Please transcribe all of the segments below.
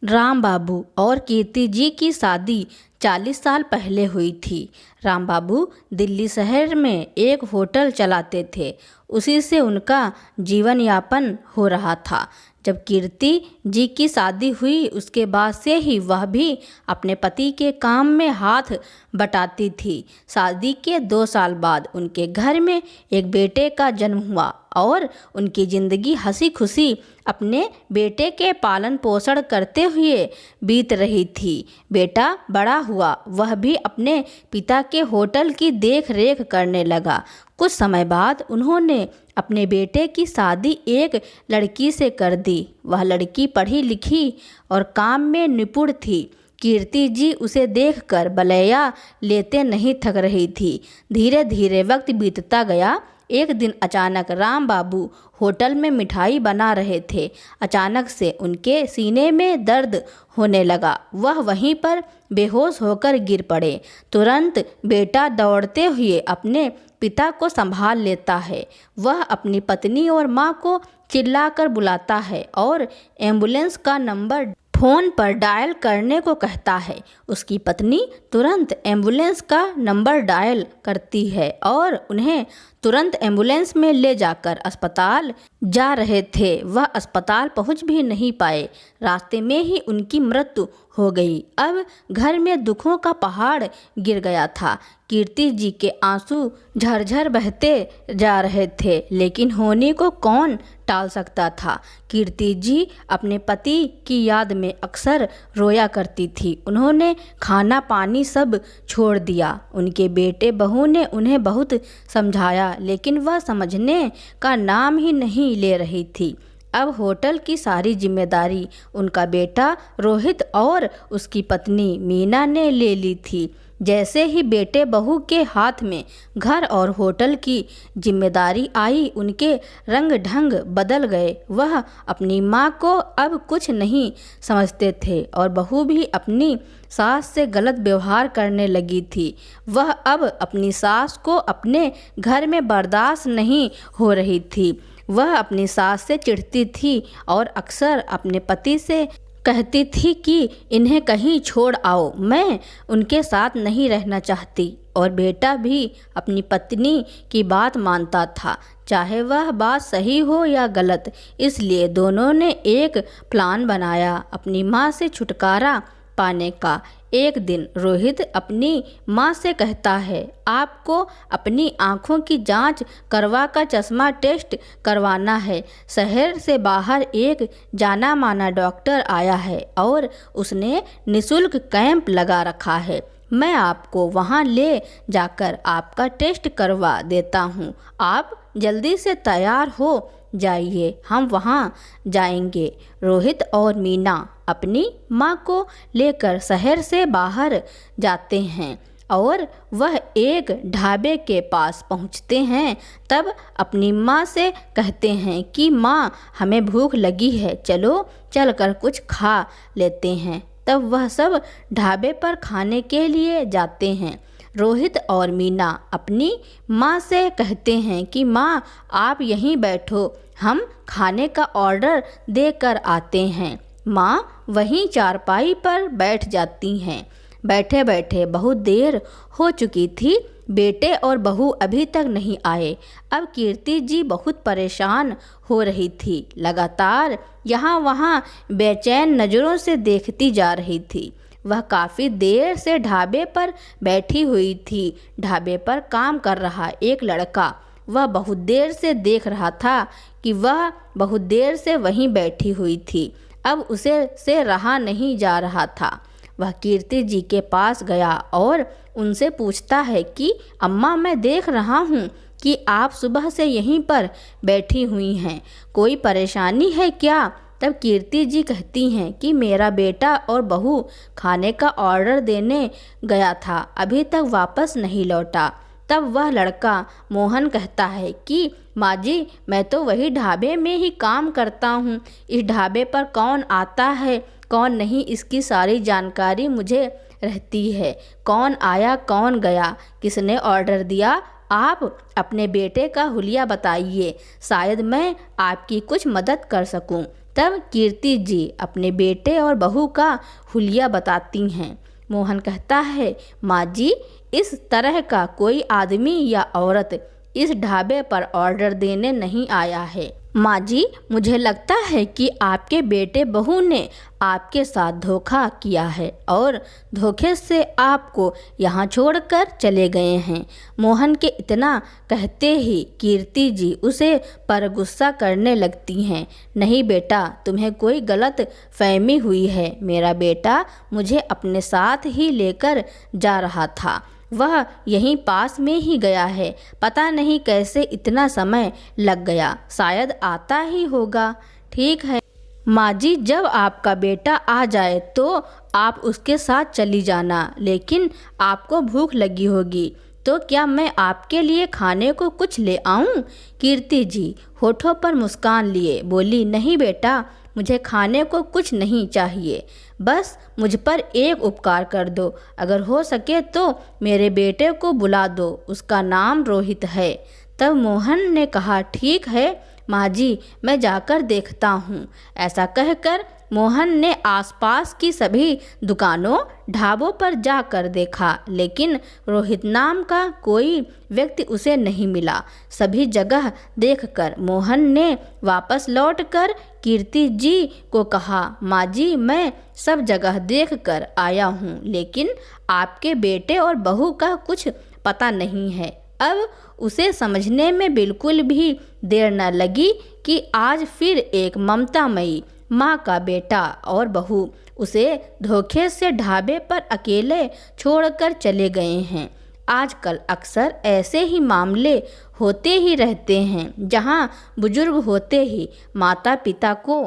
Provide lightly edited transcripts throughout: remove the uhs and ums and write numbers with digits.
राम बाबू और कीर्ति जी की शादी 40 साल पहले हुई थी। राम बाबू दिल्ली शहर में एक होटल चलाते थे। उसी से उनका जीवन यापन हो रहा था। जब कीर्ति जी की शादी हुई उसके बाद से ही वह भी अपने पति के काम में हाथ बटाती थी। शादी के 2 साल बाद उनके घर में एक बेटे का जन्म हुआ और उनकी ज़िंदगी हंसी खुशी अपने बेटे के पालन पोषण करते हुए बीत रही थी। बेटा बड़ा हुआ, वह भी अपने पिता के होटल की देख रेख करने लगा। कुछ समय बाद उन्होंने अपने बेटे की शादी एक लड़की से कर दी। वह लड़की पढ़ी लिखी और काम में निपुण थी। कीर्ति जी उसे देखकर बलैया लेते नहीं थक रही थी। धीरे धीरे वक्त बीतता गया। एक दिन अचानक राम बाबू होटल में मिठाई बना रहे थे। अचानक से उनके सीने में दर्द होने लगा। वह वहीं पर बेहोश होकर गिर पड़े। तुरंत बेटा दौड़ते हुए अपने पिता को संभाल लेता है। वह अपनी पत्नी और माँ को चिल्लाकर बुलाता है और एम्बुलेंस का नंबर फ़ोन पर डायल करने को कहता है। उसकी पत्नी तुरंत एम्बुलेंस का नंबर डायल करती है और उन्हें तुरंत एम्बुलेंस में ले जाकर अस्पताल जा रहे थे। वह अस्पताल पहुंच भी नहीं पाए। रास्ते में ही उनकी मृत्यु हो गई। अब घर में दुखों का पहाड़ गिर गया था। कीर्ति जी के आंसू झरझर बहते जा रहे थे, लेकिन होने को कौन टाल सकता था। कीर्ति जी अपने पति की याद में अक्सर रोया करती थी। उन्होंने खाना पानी सब छोड़ दिया। उनके बेटे बहू ने उन्हें बहुत समझाया, लेकिन वह समझने का नाम ही नहीं ले रही थी। अब होटल की सारी जिम्मेदारी उनका बेटा रोहित और उसकी पत्नी मीना ने ले ली थी। जैसे ही बेटे बहू के हाथ में घर और होटल की जिम्मेदारी आई, उनके रंग ढंग बदल गए। वह अपनी माँ को अब कुछ नहीं समझते थे और बहू भी अपनी सास से गलत व्यवहार करने लगी थी। वह अब अपनी सास को अपने घर में बर्दाश्त नहीं हो रही थी। वह अपनी सास से चिढ़ती थी और अक्सर अपने पति से कहती थी कि इन्हें कहीं छोड़ आओ, मैं उनके साथ नहीं रहना चाहती। और बेटा भी अपनी पत्नी की बात मानता था, चाहे वह बात सही हो या गलत। इसलिए दोनों ने एक प्लान बनाया अपनी माँ से छुटकारा पाने का। एक दिन रोहित अपनी माँ से कहता है, आपको अपनी आँखों की जांच करवा कर चश्मा टेस्ट करवाना है। शहर से बाहर एक जाना माना डॉक्टर आया है और उसने निःशुल्क कैंप लगा रखा है। मैं आपको वहाँ ले जाकर आपका टेस्ट करवा देता हूँ। आप जल्दी से तैयार हो जाइए, हम वहाँ जाएंगे। रोहित और मीना अपनी माँ को लेकर शहर से बाहर जाते हैं और वह एक ढाबे के पास पहुँचते हैं। तब अपनी माँ से कहते हैं कि माँ, हमें भूख लगी है, चलो चलकर कुछ खा लेते हैं। तब वह सब ढाबे पर खाने के लिए जाते हैं। रोहित और मीना अपनी माँ से कहते हैं कि माँ, आप यहीं बैठो, हम खाने का ऑर्डर देकर आते हैं। माँ वहीं चारपाई पर बैठ जाती हैं। बैठे बैठे बहुत देर हो चुकी थी। बेटे और बहू अभी तक नहीं आए। अब कीर्ति जी बहुत परेशान हो रही थी। लगातार यहाँ वहाँ बेचैन नज़रों से देखती जा रही थी। वह काफ़ी देर से ढाबे पर बैठी हुई थी। ढाबे पर काम कर रहा एक लड़का वह बहुत देर से देख रहा था कि वह बहुत देर से वहीं बैठी हुई थी। अब उसे से रहा नहीं जा रहा था। वह कीर्ति जी के पास गया और उनसे पूछता है कि अम्मा, मैं देख रहा हूँ कि आप सुबह से यहीं पर बैठी हुई हैं, कोई परेशानी है क्या? तब कीर्ति जी कहती हैं कि मेरा बेटा और बहू खाने का ऑर्डर देने गया था, अभी तक वापस नहीं लौटा। तब वह लड़का मोहन कहता है कि माँ जी, मैं तो वही ढाबे में ही काम करता हूँ। इस ढाबे पर कौन आता है कौन नहीं, इसकी सारी जानकारी मुझे रहती है। कौन आया कौन गया, किसने ऑर्डर दिया, आप अपने बेटे का हुलिया बताइए, शायद मैं आपकी कुछ मदद कर सकूं। तब कीर्ति जी अपने बेटे और बहू का हुलिया बताती हैं। मोहन कहता है, माँ जी, इस तरह का कोई आदमी या औरत इस ढाबे पर ऑर्डर देने नहीं आया है। माँ जी, मुझे लगता है कि आपके बेटे बहू ने आपके साथ धोखा किया है और धोखे से आपको यहाँ छोड़कर चले गए हैं। मोहन के इतना कहते ही कीर्ति जी उसे पर गुस्सा करने लगती हैं। नहीं बेटा, तुम्हें कोई गलत फहमी हुई है। मेरा बेटा मुझे अपने साथ ही लेकर जा रहा था। वह यहीं पास में ही गया है। पता नहीं कैसे इतना समय लग गया, शायद आता ही होगा। ठीक है माँ जी, जब आपका बेटा आ जाए तो आप उसके साथ चली जाना, लेकिन आपको भूख लगी होगी तो क्या मैं आपके लिए खाने को कुछ ले आऊं? कीर्ति जी होठों पर मुस्कान लिए बोली, नहीं बेटा, मुझे खाने को कुछ नहीं चाहिए। बस मुझ पर एक उपकार कर दो, अगर हो सके तो मेरे बेटे को बुला दो, उसका नाम रोहित है। तब मोहन ने कहा, ठीक है माँ जी, मैं जाकर देखता हूँ। ऐसा कहकर मोहन ने आसपास की सभी दुकानों ढाबों पर जाकर देखा, लेकिन रोहित नाम का कोई व्यक्ति उसे नहीं मिला। सभी जगह देखकर मोहन ने वापस लौटकर कीर्ति जी को कहा, माँ जी, मैं सब जगह देखकर आया हूँ, लेकिन आपके बेटे और बहू का कुछ पता नहीं है। अब उसे समझने में बिल्कुल भी देर न लगी कि आज फिर एक ममतामयी माँ का बेटा और बहू उसे धोखे से ढाबे पर अकेले छोड़कर चले गए हैं। आजकल अक्सर ऐसे ही मामले होते ही रहते हैं, जहाँ बुजुर्ग होते ही माता पिता को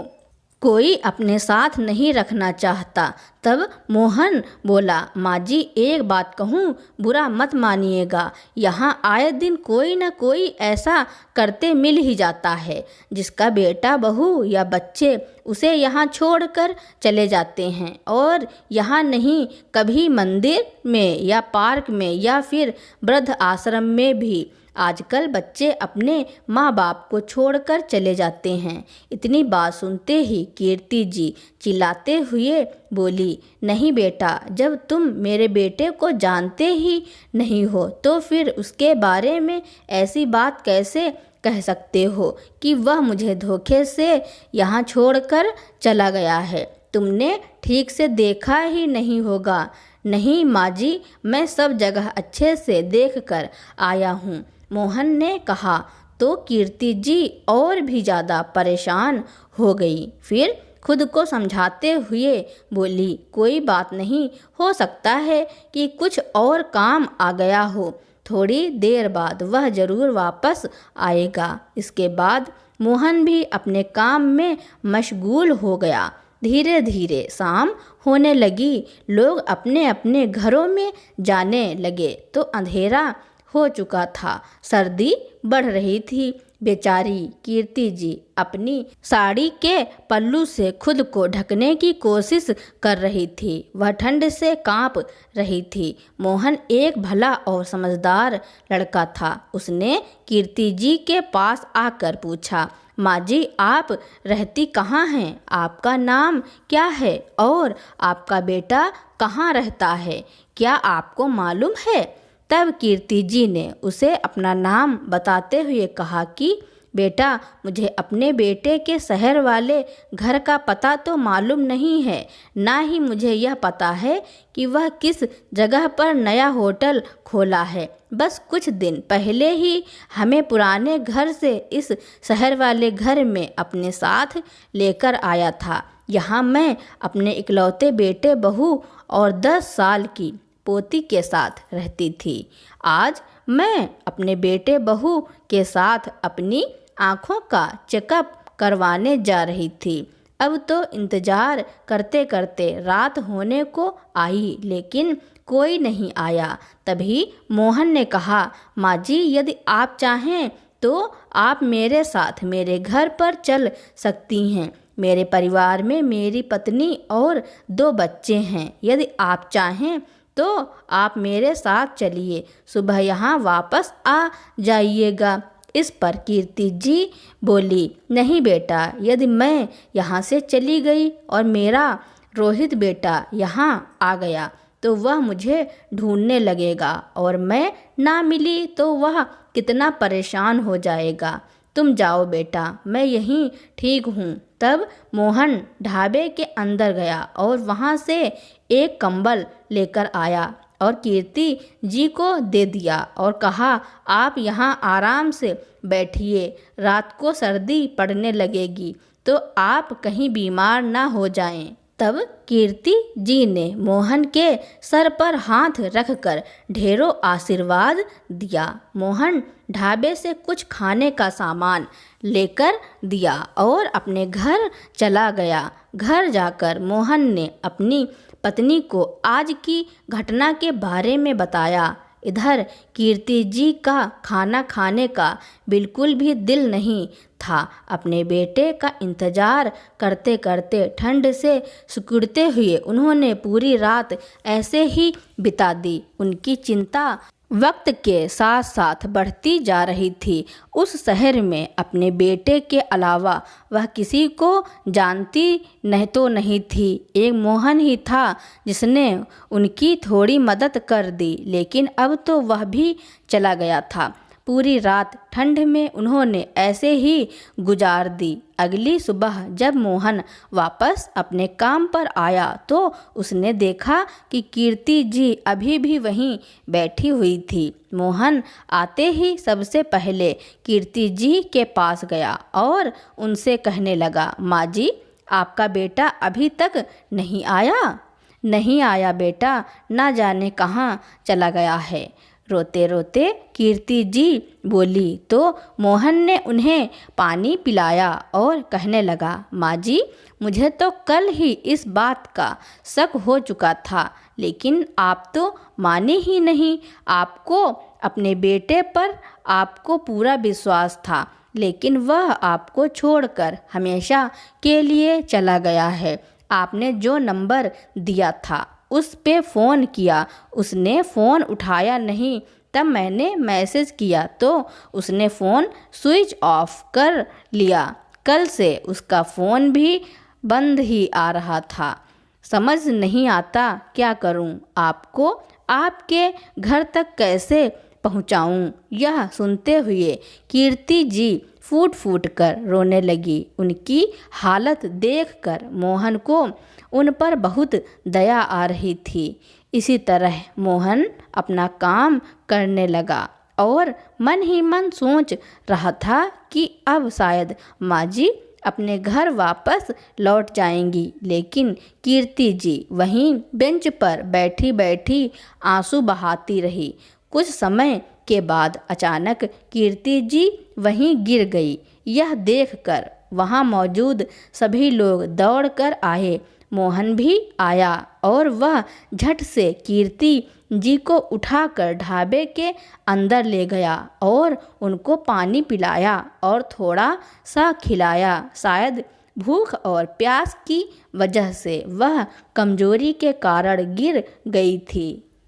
कोई अपने साथ नहीं रखना चाहता। तब मोहन बोला, माँ जी, एक बात कहूँ, बुरा मत मानिएगा, यहाँ आए दिन कोई न कोई ऐसा करते मिल ही जाता है जिसका बेटा बहू या बच्चे उसे यहाँ छोड़कर चले जाते हैं, और यहाँ नहीं, कभी मंदिर में या पार्क में या फिर वृद्ध आश्रम में भी आजकल बच्चे अपने माँ बाप को छोड़कर चले जाते हैं। इतनी बात सुनते ही कीर्ति जी चिल्लाते हुए बोली, नहीं बेटा, जब तुम मेरे बेटे को जानते ही नहीं हो तो फिर उसके बारे में ऐसी बात कैसे कह सकते हो कि वह मुझे धोखे से यहाँ छोड़कर चला गया है? तुमने ठीक से देखा ही नहीं होगा। नहीं माँ जी, मैं सब जगह अच्छे से देखकर आया हूँ, मोहन ने कहा। तो कीर्ति जी और भी ज़्यादा परेशान हो गई। फिर खुद को समझाते हुए बोली, कोई बात नहीं, हो सकता है कि कुछ और काम आ गया हो, थोड़ी देर बाद वह ज़रूर वापस आएगा। इसके बाद मोहन भी अपने काम में मशगूल हो गया। धीरे धीरे शाम होने लगी, लोग अपने अपने घरों में जाने लगे तो अंधेरा हो चुका था। सर्दी बढ़ रही थी। बेचारी कीर्ति जी अपनी साड़ी के पल्लू से खुद को ढकने की कोशिश कर रही थी। वह ठंड से कांप रही थी। मोहन एक भला और समझदार लड़का था। उसने कीर्ति जी के पास आकर पूछा, माँ जी, आप रहती कहाँ हैं? आपका नाम क्या है और आपका बेटा कहाँ रहता है? क्या आपको मालूम है? तब कीर्ति जी ने उसे अपना नाम बताते हुए कहा कि बेटा, मुझे अपने बेटे के शहर वाले घर का पता तो मालूम नहीं है, ना ही मुझे यह पता है कि वह किस जगह पर नया होटल खोला है। बस कुछ दिन पहले ही हमें पुराने घर से इस शहर वाले घर में अपने साथ लेकर आया था। यहाँ मैं अपने इकलौते बेटे, बहू और 10 साल की पोती के साथ रहती थी। आज मैं अपने बेटे बहू के साथ अपनी आँखों का चेकअप करवाने जा रही थी। अब तो इंतज़ार करते करते रात होने को आई, लेकिन कोई नहीं आया। तभी मोहन ने कहा, माँ जी, यदि आप चाहें तो आप मेरे साथ मेरे घर पर चल सकती हैं। मेरे परिवार में मेरी पत्नी और 2 बच्चे हैं। यदि आप चाहें तो आप मेरे साथ चलिए, सुबह यहाँ वापस आ जाइएगा। इस पर कीर्ति जी बोली, नहीं बेटा, यदि मैं यहाँ से चली गई और मेरा रोहित बेटा यहाँ आ गया तो वह मुझे ढूंढने लगेगा और मैं ना मिली तो वह कितना परेशान हो जाएगा। तुम जाओ बेटा, मैं यहीं ठीक हूँ। तब मोहन ढाबे के अंदर गया और वहाँ से एक कंबल लेकर आया और कीर्ति जी को दे दिया और कहा, आप यहाँ आराम से बैठिए, रात को सर्दी पड़ने लगेगी तो आप कहीं बीमार ना हो जाएं। तब कीर्ति जी ने मोहन के सर पर हाथ रखकर ढेरों आशीर्वाद दिया। मोहन ढाबे से कुछ खाने का सामान लेकर दिया और अपने घर चला गया। घर जाकर मोहन ने अपनी पत्नी को आज की घटना के बारे में बताया। इधर कीर्ति जी का खाना खाने का बिल्कुल भी दिल नहीं था। अपने बेटे का इंतजार करते करते ठंड से सिकुड़ते हुए उन्होंने पूरी रात ऐसे ही बिता दी। उनकी चिंता वक्त के साथ साथ बढ़ती जा रही थी। उस शहर में अपने बेटे के अलावा वह किसी को जानती नहीं थी। एक मोहन ही था जिसने उनकी थोड़ी मदद कर दी, लेकिन अब तो वह भी चला गया था। पूरी रात ठंड में उन्होंने ऐसे ही गुजार दी। अगली सुबह जब मोहन वापस अपने काम पर आया तो उसने देखा कि कीर्ति जी अभी भी वहीं बैठी हुई थी। मोहन आते ही सबसे पहले कीर्ति जी के पास गया और उनसे कहने लगा, माँ जी, आपका बेटा अभी तक नहीं आया? नहीं आया बेटा, ना जाने कहाँ चला गया है, रोते रोते कीर्ति जी बोली। तो मोहन ने उन्हें पानी पिलाया और कहने लगा, माँ जी, मुझे तो कल ही इस बात का शक हो चुका था, लेकिन आप तो माने ही नहीं। आपको अपने बेटे पर आपको पूरा विश्वास था, लेकिन वह आपको छोड़कर हमेशा के लिए चला गया है। आपने जो नंबर दिया था उस पे फ़ोन किया, उसने फ़ोन उठाया नहीं। तब मैंने मैसेज किया तो उसने फ़ोन स्विच ऑफ कर लिया। कल से उसका फ़ोन भी बंद ही आ रहा था। समझ नहीं आता क्या करूं, आपको आपके घर तक कैसे पहुंचाऊं। यह सुनते हुए कीर्ति जी फूट फूट कर रोने लगी। उनकी हालत देखकर मोहन को उन पर बहुत दया आ रही थी। इसी तरह मोहन अपना काम करने लगा और मन ही मन सोच रहा था कि अब शायद माँ जी अपने घर वापस लौट जाएंगी। लेकिन कीर्ति जी वहीं बेंच पर बैठी बैठी आंसू बहाती रही। कुछ समय के बाद अचानक कीर्ति जी वहीं गिर गई। यह देखकर वहाँ मौजूद सभी लोग दौड़कर आए। मोहन भी आया और वह झट से कीर्ति जी को उठाकर ढाबे के अंदर ले गया और उनको पानी पिलाया और थोड़ा सा खिलाया। शायद भूख और प्यास की वजह से वह कमजोरी के कारण गिर गई थी।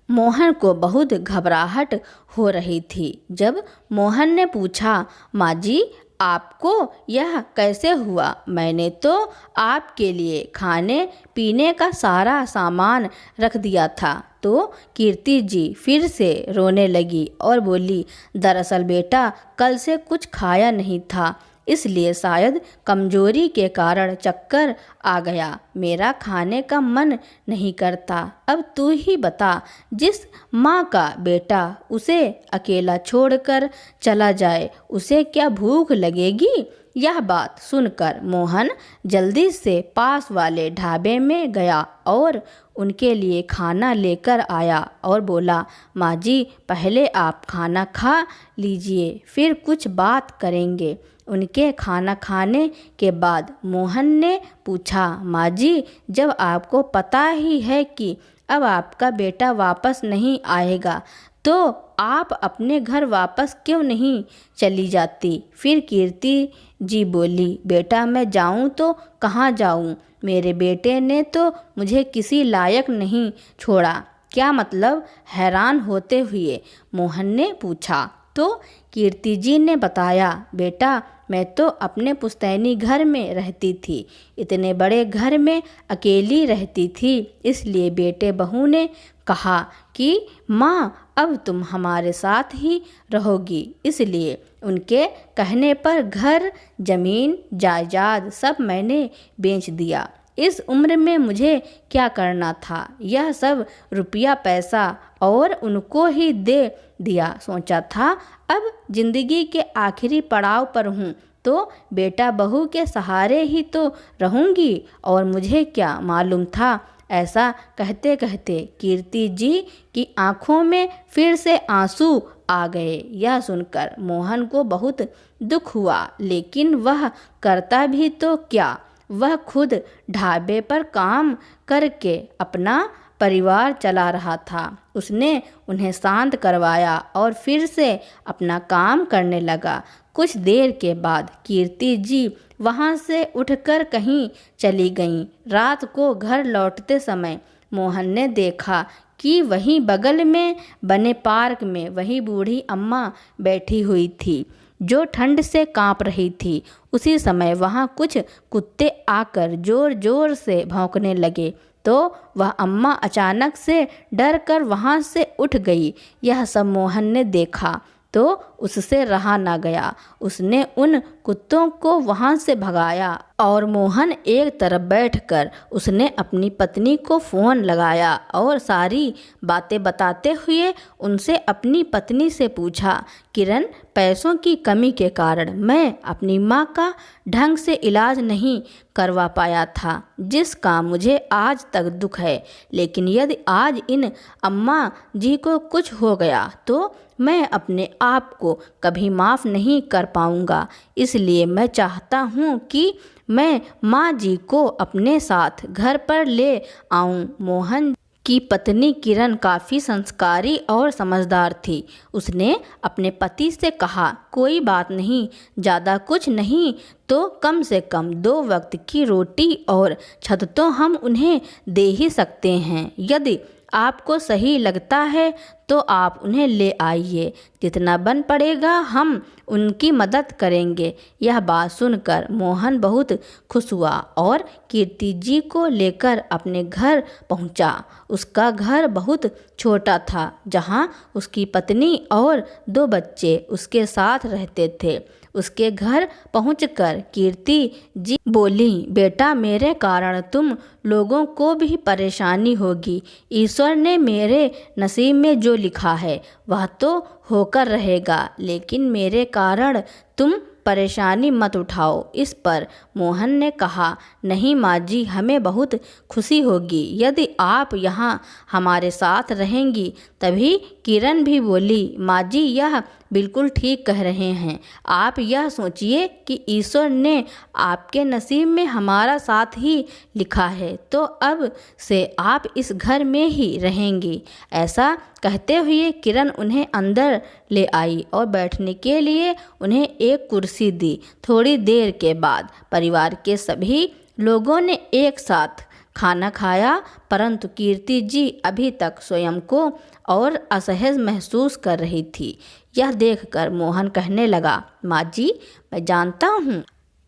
मोहन को बहुत घबराहट हो रही थी। जब मोहन ने पूछा, माँ जी, आपको यह कैसे हुआ? मैंने तो आपके लिए खाने पीने का सारा सामान रख दिया था। तो कीर्ति जी फिर से रोने लगी और बोली, दरअसल बेटा, कल से कुछ खाया नहीं था, इसलिए शायद कमजोरी के कारण चक्कर आ गया। मेरा खाने का मन नहीं करता। अब तू ही बता, जिस माँ का बेटा उसे अकेला छोड़कर चला जाए, उसे क्या भूख लगेगी? यह बात सुनकर मोहन जल्दी से पास वाले ढाबे में गया और उनके लिए खाना लेकर आया और बोला, माँ जी, पहले आप खाना खा लीजिए, फिर कुछ बात करेंगे। उनके खाना खाने के बाद मोहन ने पूछा, माँ जी, जब आपको पता ही है कि अब आपका बेटा वापस नहीं आएगा, तो आप अपने घर वापस क्यों नहीं चली जाती? फिर कीर्ति जी बोली, बेटा, मैं जाऊं तो कहाँ जाऊं? मेरे बेटे ने तो मुझे किसी लायक नहीं छोड़ा। क्या मतलब? हैरान होते हुए मोहन ने पूछा। तो कीर्ति जी ने बताया, बेटा मैं तो अपने पुश्तैनी घर में रहती थी, इतने बड़े घर में अकेली रहती थी, इसलिए बेटे बहू ने कहा कि माँ अब तुम हमारे साथ ही रहोगी। इसलिए उनके कहने पर घर, ज़मीन, जायदाद सब मैंने बेच दिया। इस उम्र में मुझे क्या करना था, यह सब रुपया पैसा और उनको ही दे दिया। सोचा था अब जिंदगी के आखिरी पड़ाव पर हूँ तो बेटा बहू के सहारे ही तो रहूँगी, और मुझे क्या मालूम था। ऐसा कहते कहते कीर्ति जी की आंखों में फिर से आंसू आ गए। यह सुनकर मोहन को बहुत दुख हुआ, लेकिन वह करता भी तो क्या। वह खुद ढाबे पर काम करके अपना परिवार चला रहा था। उसने उन्हें शांत करवाया और फिर से अपना काम करने लगा। कुछ देर के बाद कीर्ति जी वहाँ से उठकर कहीं चली गईं। रात को घर लौटते समय मोहन ने देखा कि वहीं बगल में बने पार्क में वही बूढ़ी अम्मा बैठी हुई थी, जो ठंड से कांप रही थी। उसी समय वहाँ कुछ कुत्ते आकर जोर जोर से भौंकने लगे, तो वह अम्मा अचानक से डर कर वहाँ से उठ गई। यह सब मोहन ने देखा तो उससे रहा ना गया। उसने उन कुत्तों को वहाँ से भगाया और मोहन एक तरफ बैठकर उसने अपनी पत्नी को फ़ोन लगाया और सारी बातें बताते हुए उनसे अपनी पत्नी से पूछा, किरण, पैसों की कमी के कारण मैं अपनी माँ का ढंग से इलाज नहीं करवा पाया था, जिसका मुझे आज तक दुख है। लेकिन यदि आज इन अम्मा जी को कुछ हो गया तो मैं अपने आप को कभी माफ़ नहीं कर पाऊँगा। इसलिए मैं चाहता हूँ कि मैं माँ जी को अपने साथ घर पर ले आऊँ। मोहन की पत्नी किरण काफ़ी संस्कारी और समझदार थी। उसने अपने पति से कहा, कोई बात नहीं, ज़्यादा कुछ नहीं तो कम से कम 2 वक्त की रोटी और छत तो हम उन्हें दे ही सकते हैं। यदि आपको सही लगता है तो आप उन्हें ले आइए, जितना बन पड़ेगा हम उनकी मदद करेंगे। यह बात सुनकर मोहन बहुत खुश हुआ और कीर्ति जी को लेकर अपने घर पहुंचा। उसका घर बहुत छोटा था, जहां उसकी पत्नी और 2 बच्चे उसके साथ रहते थे। उसके घर पहुंचकर कीर्ति जी बोली, बेटा मेरे कारण तुम लोगों को भी परेशानी होगी। ईश्वर ने मेरे नसीब में जो लिखा है वह तो होकर रहेगा, लेकिन मेरे कारण तुम परेशानी मत उठाओ। इस पर मोहन ने कहा, नहीं माँ जी, हमें बहुत खुशी होगी यदि आप यहाँ हमारे साथ रहेंगी। तभी किरण भी बोली, माँ जी यह बिल्कुल ठीक कह रहे हैं। आप यह सोचिए कि ईश्वर ने आपके नसीब में हमारा साथ ही लिखा है, तो अब से आप इस घर में ही रहेंगी। ऐसा कहते हुए किरण उन्हें अंदर ले आई और बैठने के लिए उन्हें एक कुर्सी दी। थोड़ी देर के बाद परिवार के सभी लोगों ने एक साथ खाना खाया, परंतु कीर्ति जी अभी तक स्वयं को और असहज महसूस कर रही थी। यह देखकर मोहन कहने लगा, माँ जी मैं जानता हूँ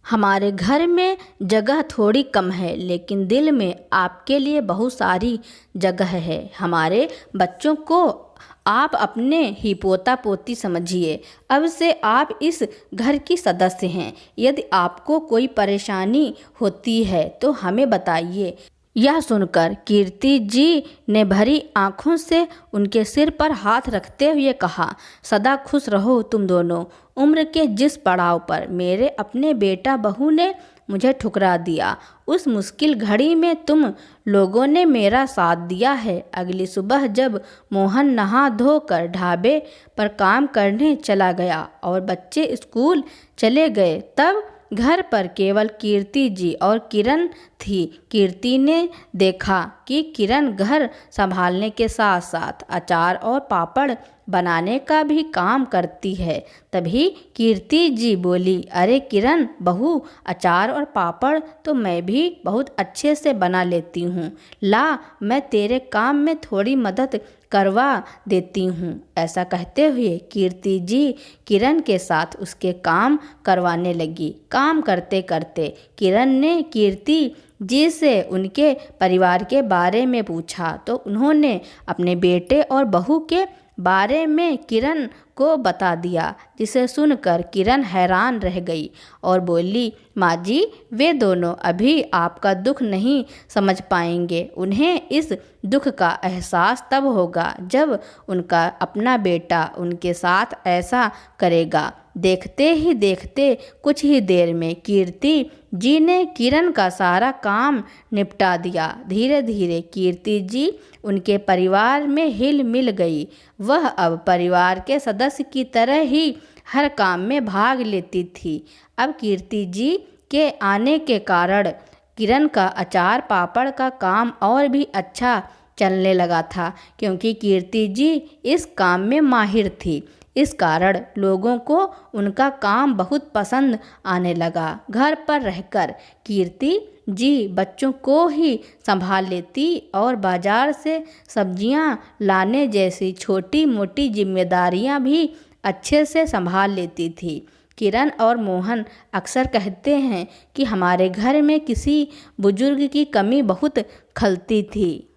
हमारे घर में जगह थोड़ी कम है, लेकिन दिल में आपके लिए बहुत सारी जगह है। हमारे बच्चों को आप अपने ही पोता पोती समझिए। अब से आप इस घर की सदस्य हैं। यदि आपको कोई परेशानी होती है तो हमें बताइए। यह सुनकर कीर्ति जी ने भरी आंखों से उनके सिर पर हाथ रखते हुए कहा, सदा खुश रहो तुम दोनों। उम्र के जिस पड़ाव पर मेरे अपने बेटा बहू ने मुझे ठुकरा दिया, उस मुश्किल घड़ी में तुम लोगों ने मेरा साथ दिया है। अगली सुबह जब मोहन नहा धोकर ढाबे पर काम करने चला गया और बच्चे स्कूल चले गए, तब घर पर केवल कीर्ति जी और किरण थी। कीर्ति ने देखा कि किरण घर संभालने के साथ साथ अचार और पापड़ बनाने का भी काम करती है। तभी कीर्ति जी बोली, अरे किरण बहू, अचार और पापड़ तो मैं भी बहुत अच्छे से बना लेती हूँ। ला मैं तेरे काम में थोड़ी मदद करवा देती हूँ। ऐसा कहते हुए कीर्ति जी किरण के साथ उसके काम करवाने लगी। काम करते करते किरण ने कीर्ति जी से उनके परिवार के बारे में पूछा तो उन्होंने अपने बेटे और बहू के बारे में किरण को बता दिया, जिसे सुनकर किरण हैरान रह गई और बोली, माँ जी, वे दोनों अभी आपका दुख नहीं समझ पाएंगे। उन्हें इस दुख का एहसास तब होगा जब उनका अपना बेटा उनके साथ ऐसा करेगा। देखते ही देखते कुछ ही देर में कीर्ति जी ने किरण का सारा काम निपटा दिया। धीरे धीरे कीर्ति जी उनके परिवार में हिल मिल गई। वह अब परिवार के सदस्य की तरह ही हर काम में भाग लेती थी। अब कीर्ति जी के आने के कारण किरण का अचार पापड़ का काम और भी अच्छा चलने लगा था, क्योंकि कीर्ति जी इस काम में माहिर थी। इस कारण लोगों को उनका काम बहुत पसंद आने लगा। घर पर रहकर कीर्ति जी बच्चों को ही संभाल लेती और बाजार से सब्जियां लाने जैसी छोटी मोटी जिम्मेदारियां भी अच्छे से संभाल लेती थी। किरण और मोहन अक्सर कहते हैं कि हमारे घर में किसी बुजुर्ग की कमी बहुत खलती थी,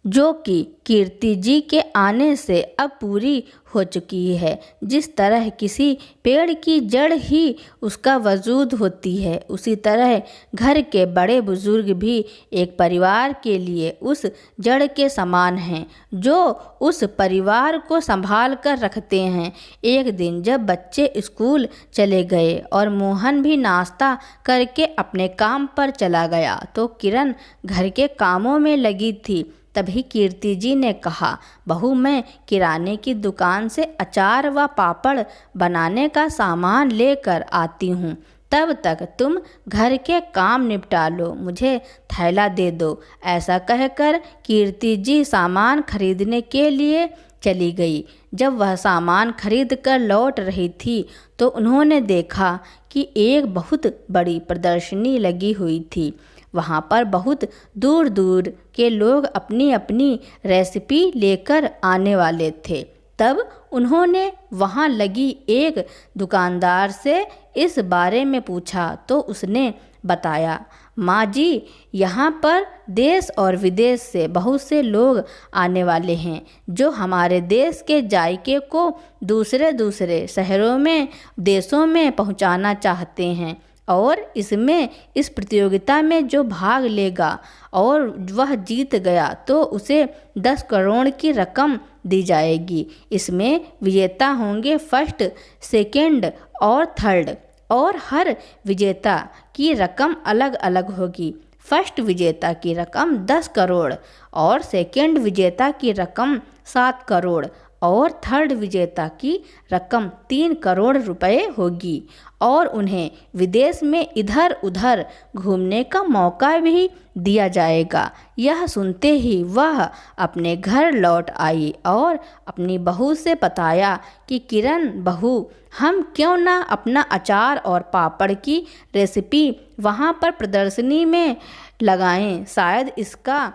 जो कि कीर्ति जी के आने से अब पूरी हो चुकी है। जिस तरह किसी पेड़ की जड़ ही उसका वजूद होती है, उसी तरह घर के बड़े बुजुर्ग भी एक परिवार के लिए उस जड़ के समान हैं, जो उस परिवार को संभाल कर रखते हैं। एक दिन जब बच्चे स्कूल चले गए और मोहन भी नाश्ता करके अपने काम पर चला गया, तो किरण घर के कामों में लगी थी। तभी कीर्ति जी ने कहा, बहू, मैं किराने की दुकान से अचार व पापड़ बनाने का सामान लेकर आती हूँ, तब तक तुम घर के काम निपटा लो, मुझे थैला दे दो। ऐसा कहकर कीर्ति जी सामान खरीदने के लिए चली गई। जब वह सामान खरीद कर लौट रही थी तो उन्होंने देखा कि एक बहुत बड़ी प्रदर्शनी लगी हुई थी। वहाँ पर बहुत दूर दूर के लोग अपनी अपनी रेसिपी लेकर आने वाले थे। तब उन्होंने वहाँ लगी एक दुकानदार से इस बारे में पूछा तो उसने बताया, माँ जी, यहाँ पर देश और विदेश से बहुत से लोग आने वाले हैं, जो हमारे देश के जायके को दूसरे दूसरे शहरों में, देशों में पहुँचाना चाहते हैं। और इस प्रतियोगिता में जो भाग लेगा और वह जीत गया तो उसे 10 करोड़ की रकम दी जाएगी। इसमें विजेता होंगे फर्स्ट, सेकंड और थर्ड, और हर विजेता की रकम अलग अलग होगी। फर्स्ट विजेता की रकम 10 करोड़ और सेकंड विजेता की रकम 7 करोड़ और थर्ड विजेता की रकम 3 करोड़ रुपए होगी। और उन्हें विदेश में इधर उधर घूमने का मौका भी दिया जाएगा। यह सुनते ही वह अपने घर लौट आई और अपनी बहू से बताया कि किरण बहू, हम क्यों ना अपना अचार और पापड़ की रेसिपी वहाँ पर प्रदर्शनी में लगाएं, शायद इसका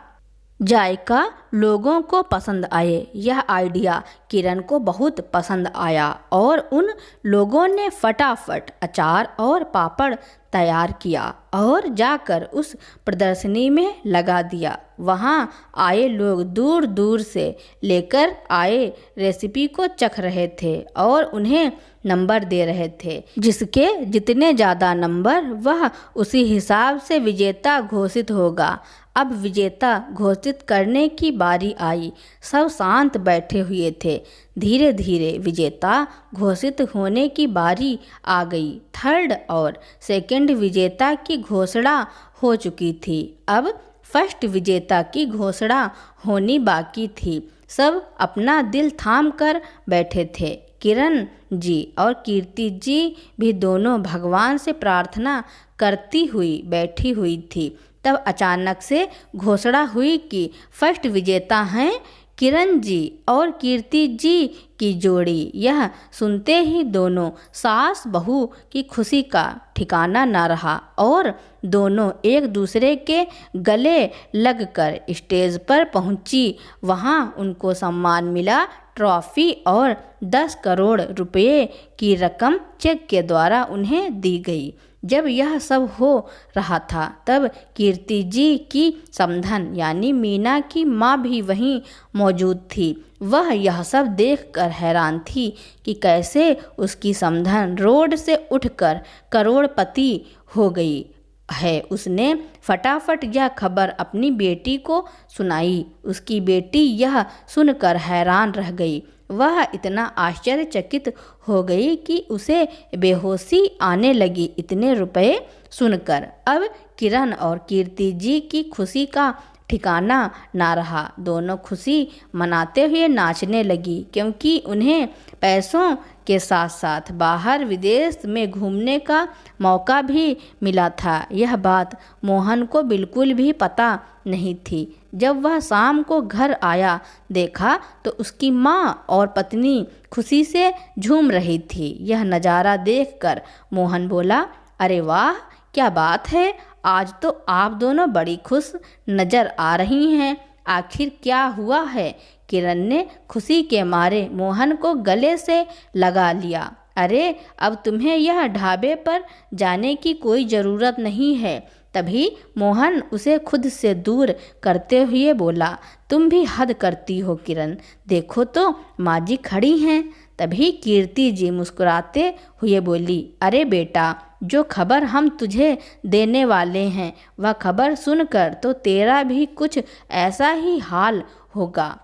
जायका लोगों को पसंद आए। यह आइडिया किरण को बहुत पसंद आया और उन लोगों ने फटाफट अचार और पापड़ तैयार किया और जाकर उस प्रदर्शनी में लगा दिया। वहाँ आए लोग दूर दूर से लेकर आए रेसिपी को चख रहे थे और उन्हें नंबर दे रहे थे। जिसके जितने ज़्यादा नंबर, वह उसी हिसाब से विजेता घोषित होगा। अब विजेता घोषित करने की बारी आई। सब शांत बैठे हुए थे। धीरे धीरे विजेता घोषित होने की बारी आ गई। थर्ड और सेकंड विजेता की घोषणा हो चुकी थी। अब फर्स्ट विजेता की घोषणा होनी बाकी थी। सब अपना दिल थाम कर बैठे थे। किरण जी और कीर्ति जी भी दोनों भगवान से प्रार्थना करती हुई बैठी हुई थी। तब अचानक से घोषणा हुई कि फर्स्ट विजेता हैं किरण जी और कीर्ति जी की जोड़ी। यह सुनते ही दोनों सास बहू की खुशी का ठिकाना न रहा और दोनों एक दूसरे के गले लगकर स्टेज पर पहुंची। वहां उनको सम्मान मिला। ट्रॉफी और 10 करोड़ रुपए की रकम चेक के द्वारा उन्हें दी गई। जब यह सब हो रहा था तब कीर्ति जी की समधन यानी मीना की माँ भी वहीं मौजूद थी। वह यह सब देखकर हैरान थी कि कैसे उसकी समधन रोड से उठकर करोड़पति हो गई है। उसने फटाफट यह खबर अपनी बेटी को सुनाई। उसकी बेटी यह सुनकर हैरान रह गई। वह इतना आश्चर्यचकित हो गई कि उसे बेहोशी आने लगी इतने रुपए सुनकर। अब किरण और कीर्ति जी की खुशी का ठिकाना ना रहा। दोनों खुशी मनाते हुए नाचने लगी क्योंकि उन्हें पैसों के साथ साथ बाहर विदेश में घूमने का मौका भी मिला था। यह बात मोहन को बिल्कुल भी पता नहीं थी। जब वह शाम को घर आया देखा तो उसकी माँ और पत्नी खुशी से झूम रही थी। यह नज़ारा देखकर मोहन बोला, अरे वाह, क्या बात है, आज तो आप दोनों बड़ी खुश नज़र आ रही हैं। आखिर क्या हुआ है? किरण ने खुशी के मारे मोहन को गले से लगा लिया। अरे अब तुम्हें यह ढाबे पर जाने की कोई ज़रूरत नहीं है। तभी मोहन उसे खुद से दूर करते हुए बोला, तुम भी हद करती हो किरण, देखो तो माँ जी खड़ी हैं। तभी कीर्ति जी मुस्कुराते हुए बोली, अरे बेटा, जो खबर हम तुझे देने वाले हैं वह खबर सुनकर तो तेरा भी कुछ ऐसा ही हाल होगा।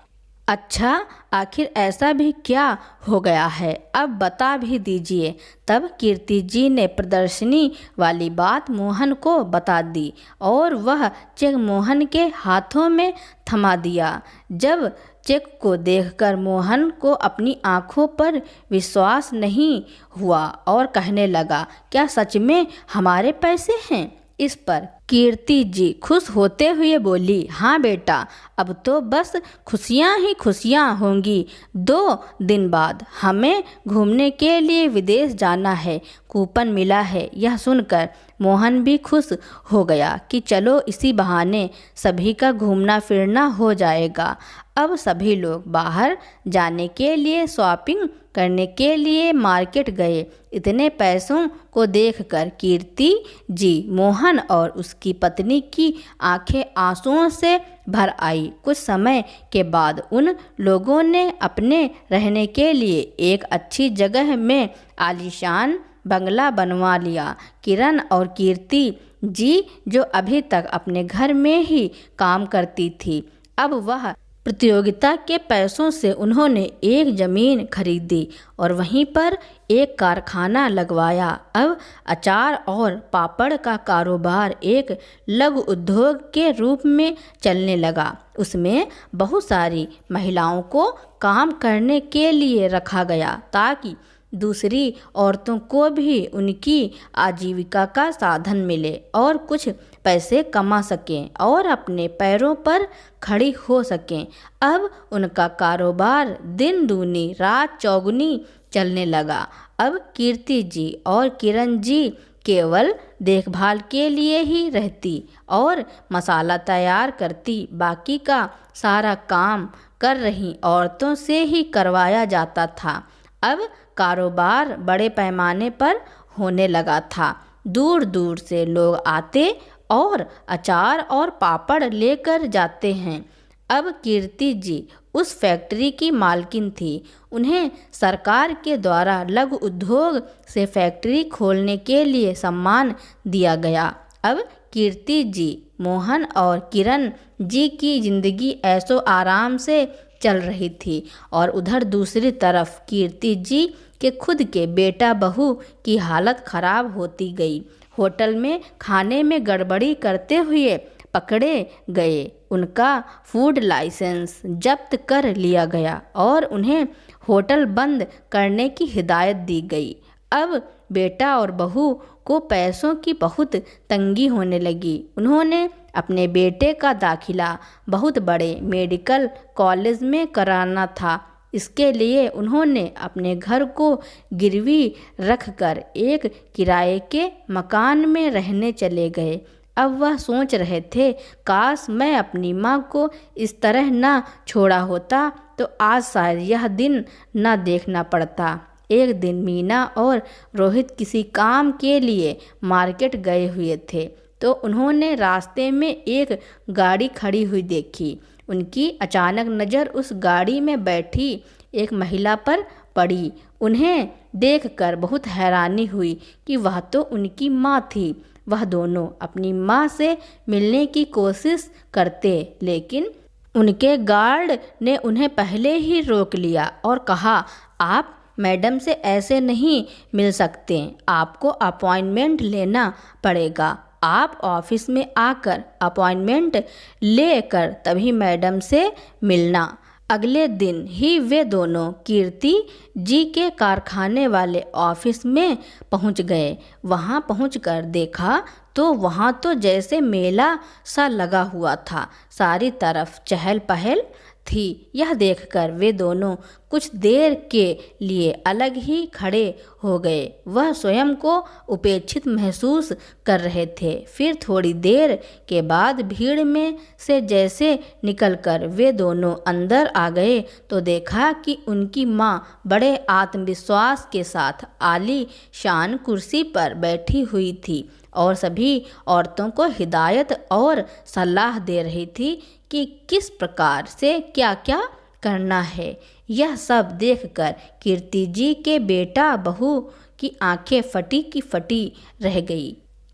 अच्छा, आखिर ऐसा भी क्या हो गया है, अब बता भी दीजिए। तब कीर्ति जी ने प्रदर्शनी वाली बात मोहन को बता दी और वह चेक मोहन के हाथों में थमा दिया। जब चेक को देखकर मोहन को अपनी आंखों पर विश्वास नहीं हुआ और कहने लगा, क्या सच में हमारे पैसे हैं? इस पर कीर्ति जी खुश होते हुए बोली, हाँ बेटा, अब तो बस खुशियाँ ही खुशियाँ होंगी। 2 दिन बाद हमें घूमने के लिए विदेश जाना है, कूपन मिला है। यह सुनकर मोहन भी खुश हो गया कि चलो इसी बहाने सभी का घूमना फिरना हो जाएगा। अब सभी लोग बाहर जाने के लिए शॉपिंग करने के लिए मार्केट गए। इतने पैसों को देखकर कीर्ति जी, मोहन और उसकी पत्नी की आंखें आंसुओं से भर आई। कुछ समय के बाद उन लोगों ने अपने रहने के लिए एक अच्छी जगह में आलीशान बंगला बनवा लिया। किरण और कीर्ति जी, जो अभी तक अपने घर में ही काम करती थी, अब वह प्रतियोगिता के पैसों से उन्होंने एक ज़मीन खरीदी और वहीं पर एक कारखाना लगवाया। अब अचार और पापड़ का कारोबार एक लघु उद्योग के रूप में चलने लगा। उसमें बहुत सारी महिलाओं को काम करने के लिए रखा गया ताकि दूसरी औरतों को भी उनकी आजीविका का साधन मिले और कुछ पैसे कमा सकें और अपने पैरों पर खड़ी हो सकें। अब उनका कारोबार दिन दूनी रात चौगुनी चलने लगा। अब कीर्ति जी और किरण जी केवल देखभाल के लिए ही रहती और मसाला तैयार करती। बाकी का सारा काम कर रही औरतों से ही करवाया जाता था। अब कारोबार बड़े पैमाने पर होने लगा था। दूर दूर से लोग आते और अचार और पापड़ लेकर जाते हैं। अब कीर्ति जी उस फैक्ट्री की मालकिन थी। उन्हें सरकार के द्वारा लघु उद्योग से फैक्ट्री खोलने के लिए सम्मान दिया गया। अब कीर्ति जी, मोहन और किरण जी की जिंदगी ऐशो आराम से चल रही थी और उधर दूसरी तरफ कीर्ति जी के खुद के बेटा बहू की हालत खराब होती गई। होटल में खाने में गड़बड़ी करते हुए पकड़े गए। उनका फूड लाइसेंस जब्त कर लिया गया और उन्हें होटल बंद करने की हिदायत दी गई। अब बेटा और बहू को पैसों की बहुत तंगी होने लगी। उन्होंने अपने बेटे का दाखिला बहुत बड़े मेडिकल कॉलेज में कराना था। इसके लिए उन्होंने अपने घर को गिरवी रखकर एक किराए के मकान में रहने चले गए। अब वह सोच रहे थे, काश मैं अपनी माँ को इस तरह ना छोड़ा होता तो आज शायद यह दिन न देखना पड़ता। एक दिन मीना और रोहित किसी काम के लिए मार्केट गए हुए थे, तो उन्होंने रास्ते में एक गाड़ी खड़ी हुई देखी। उनकी अचानक नज़र उस गाड़ी में बैठी एक महिला पर पड़ी। उन्हें देखकर बहुत हैरानी हुई कि वह तो उनकी माँ थी। वह दोनों अपनी माँ से मिलने की कोशिश करते, लेकिन उनके गार्ड ने उन्हें पहले ही रोक लिया और कहा, आप मैडम से ऐसे नहीं मिल सकते, आपको अपॉइंटमेंट लेना पड़ेगा। आप ऑफिस में आकर अपॉइंटमेंट लेकर तभी मैडम से मिलना। अगले दिन ही वे दोनों कीर्ति जी के कारखाने वाले ऑफिस में पहुंच गए। वहां पहुंचकर देखा तो वहां तो जैसे मेला सा लगा हुआ था, सारी तरफ चहल पहल थी। यह देखकर वे दोनों कुछ देर के लिए अलग ही खड़े हो गए। वह स्वयं को उपेक्षित महसूस कर रहे थे। फिर थोड़ी देर के बाद भीड़ में से जैसे निकलकर वे दोनों अंदर आ गए तो देखा कि उनकी माँ बड़े आत्मविश्वास के साथ आली शान कुर्सी पर बैठी हुई थी और सभी औरतों को हिदायत और सलाह दे रही थी कि किस प्रकार से क्या क्या करना है। यह सब देखकर कीर्ति जी के बेटा बहू की आंखें फटी की फटी रह गई।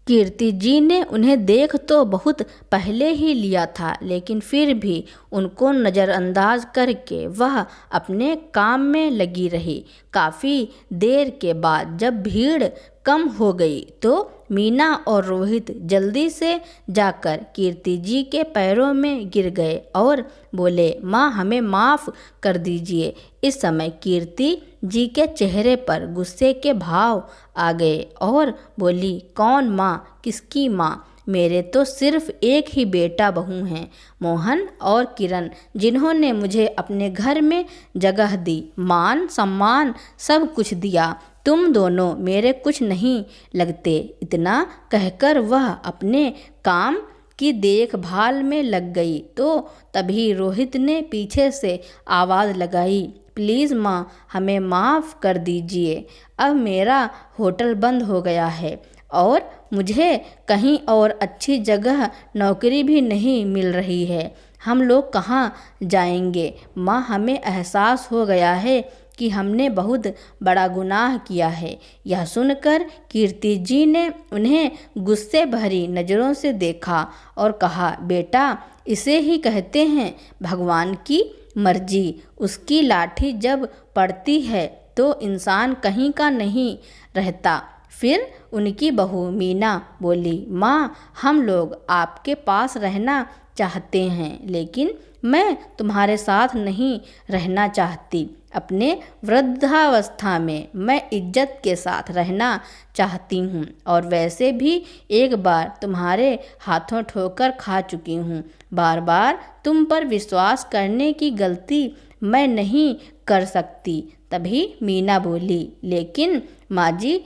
कीर्ति जी ने उन्हें देख तो बहुत पहले ही लिया था, लेकिन फिर भी उनको नज़रअंदाज करके वह अपने काम में लगी रही। काफ़ी देर के बाद जब भीड़ कम हो गई तो मीना और रोहित जल्दी से जाकर कीर्ति जी के पैरों में गिर गए और बोले, माँ हमें माफ़ कर दीजिए। इस समय कीर्ति जी के चेहरे पर गुस्से के भाव आ गए और बोली, कौन माँ, किसकी माँ? मेरे तो सिर्फ एक ही बेटा बहू हैं, मोहन और किरण, जिन्होंने मुझे अपने घर में जगह दी, मान सम्मान सब कुछ दिया। तुम दोनों मेरे कुछ नहीं लगते। इतना कहकर वह अपने काम की देखभाल में लग गई तो तभी रोहित ने पीछे से आवाज़ लगाई, प्लीज़ माँ हमें माफ़ कर दीजिए। अब मेरा होटल बंद हो गया है और मुझे कहीं और अच्छी जगह नौकरी भी नहीं मिल रही है। हम लोग कहाँ जाएंगे? माँ हमें एहसास हो गया है कि हमने बहुत बड़ा गुनाह किया है। यह सुनकर कीर्ति जी ने उन्हें गुस्से भरी नज़रों से देखा और कहा, बेटा इसे ही कहते हैं भगवान की मर्जी। उसकी लाठी जब पड़ती है तो इंसान कहीं का नहीं रहता। फिर उनकी बहू मीना बोली, माँ हम लोग आपके पास रहना चाहते हैं, लेकिन मैं तुम्हारे साथ नहीं रहना चाहती। अपने वृद्धावस्था में मैं इज्जत के साथ रहना चाहती हूँ और वैसे भी एक बार तुम्हारे हाथों ठोकर खा चुकी हूँ। बार बार तुम पर विश्वास करने की गलती मैं नहीं कर सकती। तभी मीना बोली, लेकिन माँ जी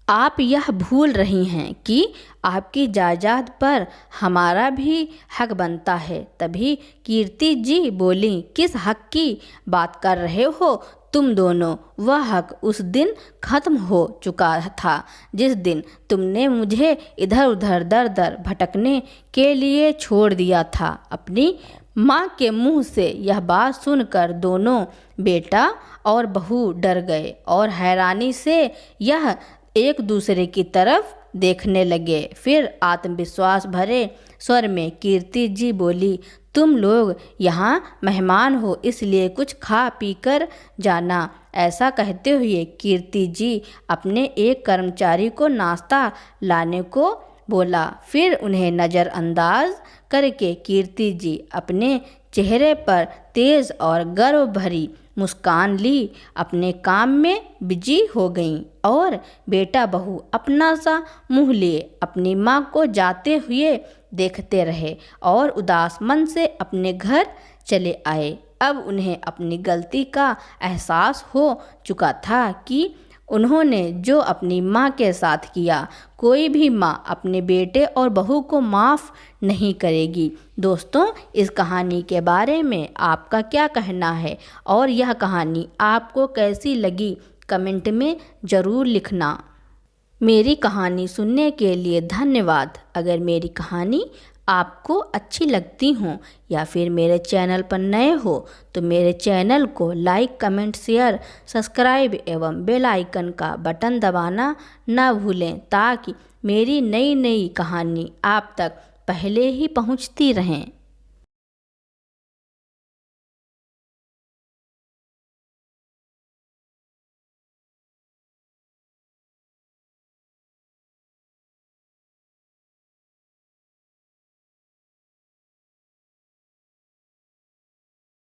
आप यह भूल रही हैं कि आपकी जायदाद पर हमारा भी हक बनता है। तभी कीर्ति जी बोली, किस हक की बात कर रहे हो तुम दोनों? वह हक उस दिन खत्म हो चुका था जिस दिन तुमने मुझे इधर उधर दर दर भटकने के लिए छोड़ दिया था। अपनी माँ के मुंह से यह बात सुनकर दोनों बेटा और बहू डर गए और हैरानी से यह एक दूसरे की तरफ देखने लगे। फिर आत्मविश्वास भरे स्वर में कीर्ति जी बोली, तुम लोग यहाँ मेहमान हो इसलिए कुछ खा पी कर जाना। ऐसा कहते हुए कीर्ति जी अपने एक कर्मचारी को नाश्ता लाने को बोला। फिर उन्हें नज़रअंदाज करके कीर्ति जी अपने चेहरे पर तेज और गर्व भरी मुस्कान ली, अपने काम में बिजी हो गईं और बेटा बहू अपना सा मुंह लिए अपनी माँ को जाते हुए देखते रहे और उदास मन से अपने घर चले आए। अब उन्हें अपनी गलती का एहसास हो चुका था कि उन्होंने जो अपनी माँ के साथ किया, कोई भी माँ अपने बेटे और बहू को माफ़ नहीं करेगी। दोस्तों, इस कहानी के बारे में आपका क्या कहना है और यह कहानी आपको कैसी लगी, कमेंट में ज़रूर लिखना। मेरी कहानी सुनने के लिए धन्यवाद। अगर मेरी कहानी आपको अच्छी लगती हो या फिर मेरे चैनल पर नए हो तो मेरे चैनल को लाइक, कमेंट, शेयर, सब्सक्राइब एवं बेल आइकन का बटन दबाना ना भूलें ताकि मेरी नई नई कहानी आप तक पहले ही पहुंचती रहें।